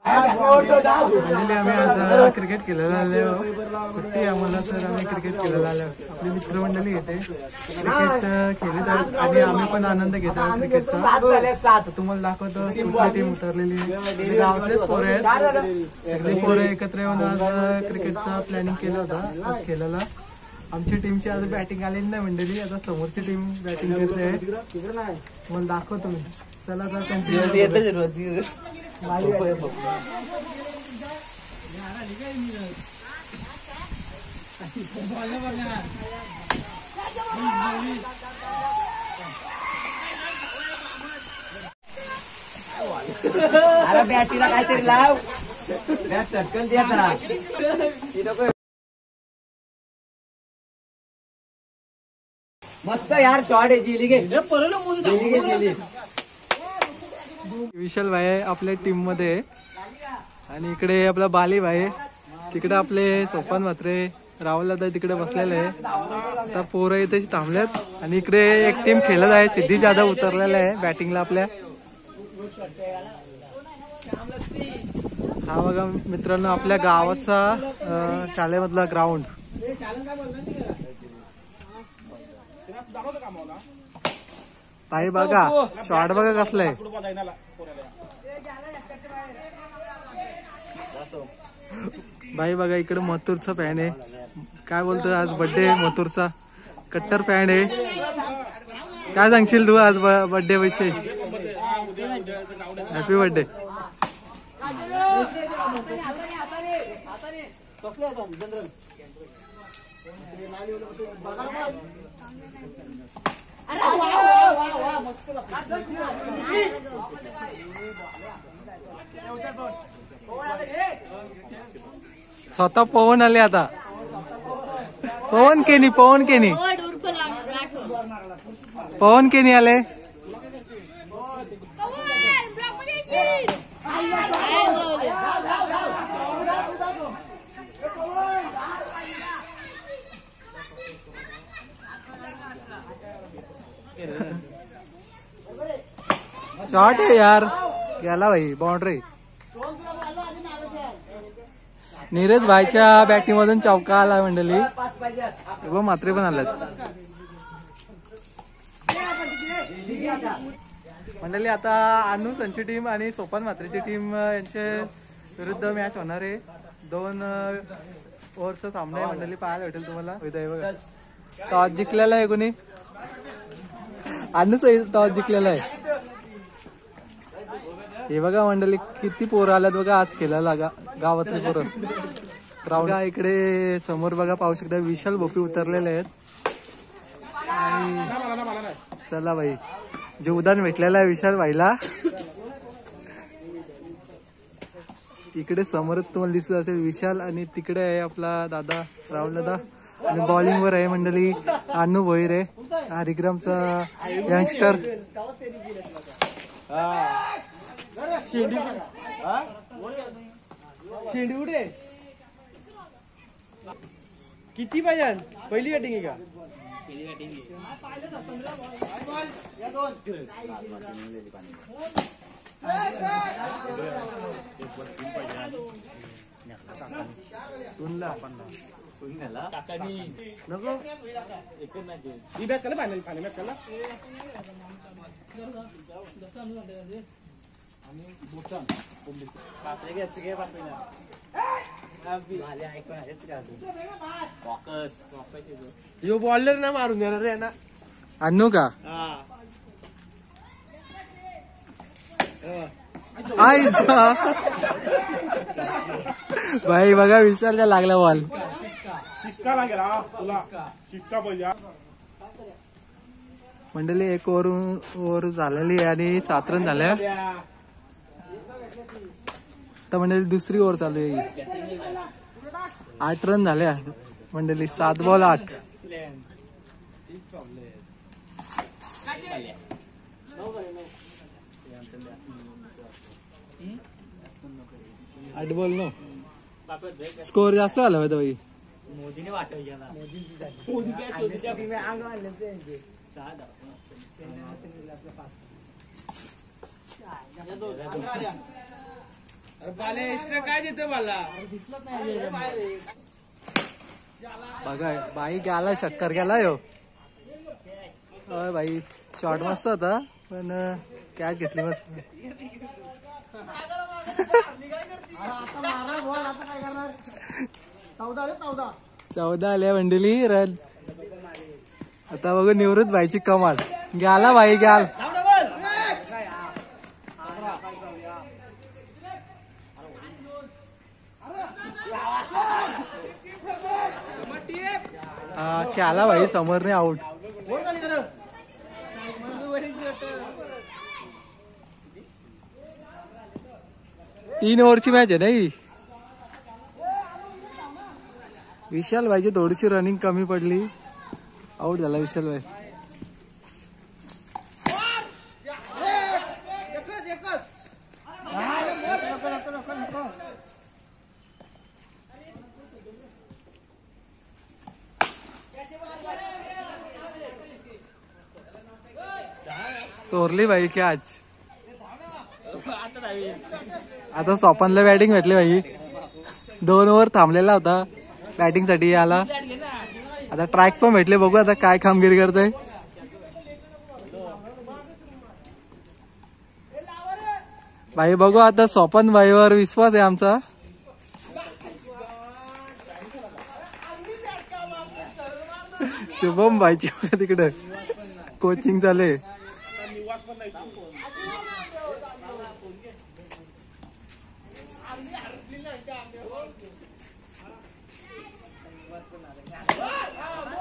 आम्ही आज क्रिकेट खेळायला आलो. सुट्टी आम्हाला तर आम्ही क्रिकेट खेळायला आलो. आपली मित्रमंडळी येते क्रिकेट खेळत आहेत आणि आम्ही पण आनंद घेतो क्रिकेटचा. तुम्हाला दाखवतो कुठली टीम उतरलेली आहे. गावातलेच पोरं आहेत. सगळी पोरं एकत्र येऊन आज क्रिकेटचा प्लॅनिंग केलं होतं आज खेळायला. आमची टीमची आज बॅटिंग आलेली नाही मंडळी. आता समोरची टीम बॅटिंग करते आहे. मला दाखवतो मी. चला तर कंटिन्यू. अरे बॅटीला काहीतरी लाव. बॅट चटकन द्या. मस्त यार शॉट आहे. जिली घे. विशाल भाई आपल्या टीम मध्ये आणि इकडे आपला बाली भाई. तिकडे आपले सोपान म्हात्रे राहुल दादा तिकडे बसलेले आहे. आता पोरं इथे थांबलेत आणि इकडे एक टीम खेळत आहे. सिद्धी जाधव उतरलेला आहे बॅटिंगला आपल्या. हा बघा मित्रांनो आपल्या गावाचा शाळेमधला ग्राउंड. भाई बघा शॉट बघा कसलाय. भाई बघा इकडे मथुरचा फॅन आहे. काय बोलतो आज बर्थडे मथुरचा. कट्टर फॅन आहे. काय सांगशील तू आज बर्थडे विषयी. Happy birthday. स्वतः पवन आले आता. पवन केनी आले. शॉट आहे यार. गेला भाई बाउंड्री. नीरज भाईच्या बॅटिंग मधून चौका आला मंडळी. मात्रे पण आलात मंडळी. आता अनु संची टीम आणि सोपान म्हात्रेची टीम यांच्या विरुद्ध मॅच होणार आहे. 2 ओव्हरचा सामना आहे मंडळी. पाहायला भेटेल तुम्हाला. बघा टॉस जिंकलेला आहे कोणी. अनुच टॉस जिंकलेला आहे. हे बघा मंडळी किती पोरं आल्यात बघा आज खेळायला. गावातले पोरं ग्राउंड. इकडे समोर बघा पाहू शकता विशाल भोपी उतरलेले आहेत. चला भाई जीवदान भेटलेलं आहे विशाल भाईला. इकडे समोरच तुम्हाला दिसत असेल विशाल आणि तिकडे आहे आपला दादा राहुल दादा. आणि बॉलिंग वर आहे मंडळी अनु भोईर आहे. हरिग्रामचा यंगस्टर. शेंडी उडे किती पाहिजे. पहिली बॅटिंग आहे का. नको ही बॅट कला फायनल फायनल बॅट कला. यो बॉलर ना मारून देणार रे ना. अनु का भाई बघा विशालच्या लागला बॉल. शिक्का लागेला तुला. शिक्का पाहिजे मंडळी. 1 ओव्हर झालेली आणि 7 रन झाल्या. आता मंडळी दुसरी ओव्हर चालू आहे. 8 रन झाल्या मंडळी. 7 बॉल 8. 8 बॉल 9. स्कोर जास्त झाला होता भाई. मोदीने वाटवला. काय देतो मला बघा बाई गेला शक्कर गेला यो बाई शॉर्ट मस्त होता पण कॅच घेतली मस्त 14 आल्या मंडळी रन आता बघू निवृत्त भाईची कमाल गेला भाई ग्याल खेळला भाई समोरने आउट 3 ओव्हरची मॅच आहे नाही विशाल भाईची थोडीशी रनिंग कमी पडली आउट झाला विशाल भाई चोरली भाई कॅच आता सोपानला बॅटिंग भेटली भाई 2 ओव्हर थांबलेला होता बॅटिंग साठी आला आता ट्रॅक पण भेटले बघू आता काय कामगिरी करतोय भाई बघू आता सोपान भाईवर विश्वास आहे आमचा शुभम भाईची तिकडे कोचिंग चालू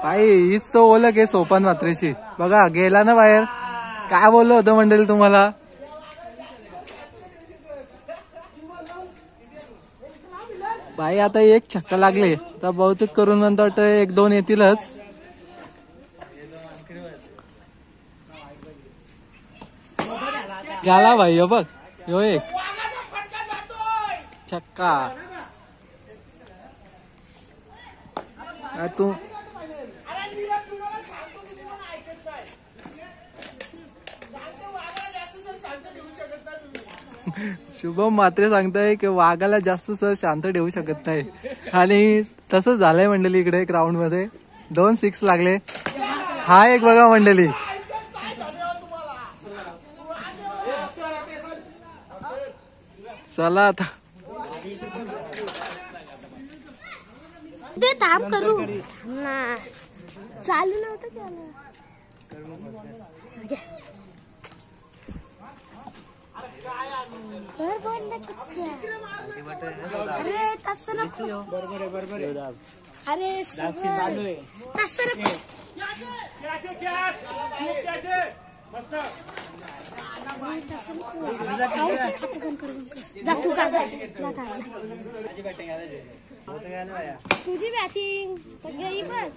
भाई हीच तो ओळख आहे सोपान मात्रेची बघा गेला ना बाहेर काय बोललो होतं मंडळी तुम्हाला भाई आता एक छक्का लागले तर बहुतेक करून म्हणतो वाटतं 1-2 येतीलच गेला भाई हो बघ यो एक छक्का तू शुभम मात्रे सांगताय की वाघाला जास्त सर शांत ठेवू शकत नाही आणि तसंच झालंय मंडळी इकडे ग्राउंड मध्ये 2 6 लागले हा एक बघा मंडळी चला आता ते थांब करू ना चालू नव्हतं त्याला घर बोलण्या अरे तसं नको अरे तसं नको तसं नको जा तू का जा तुझी बॅटिंग गई बघ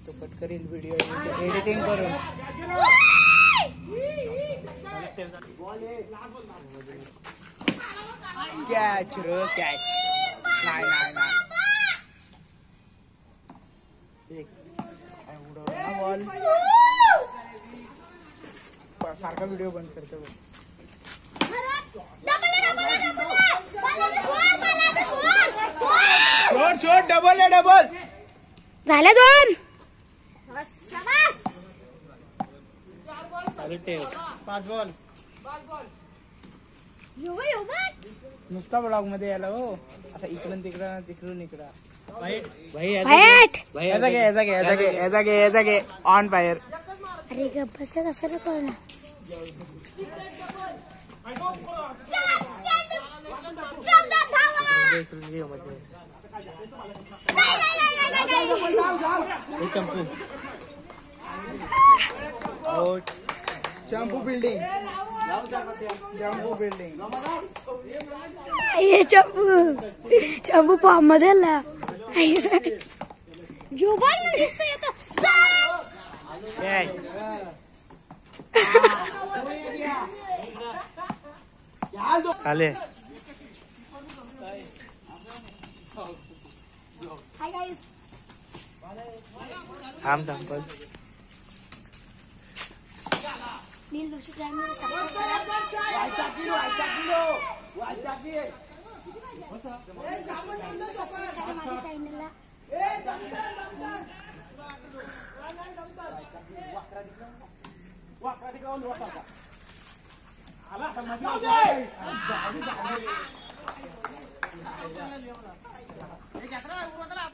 तो कट करील व्हिडिओ एडिटिंग करून कॅच रो कॅच नाही नाही बॉल सारखा व्हिडिओ बंद करतो छोट डबल आहे डबल झाले 2 5 बॉल नुसता ब्लॉग मध्ये यायला हो असं इकडून तिकडून इकडं याचा घे ऑन फायर अरे गप्प असं नको ना शॅम्पू बिल्डिंग ये चंपू फॉर्म मध्ये आला जो बॉल दिसतोय आता आले हाय गाईस. थांब थांब पण नील जोशी चॅनल सबस्क्राइब करा माझ्या चॅनलला.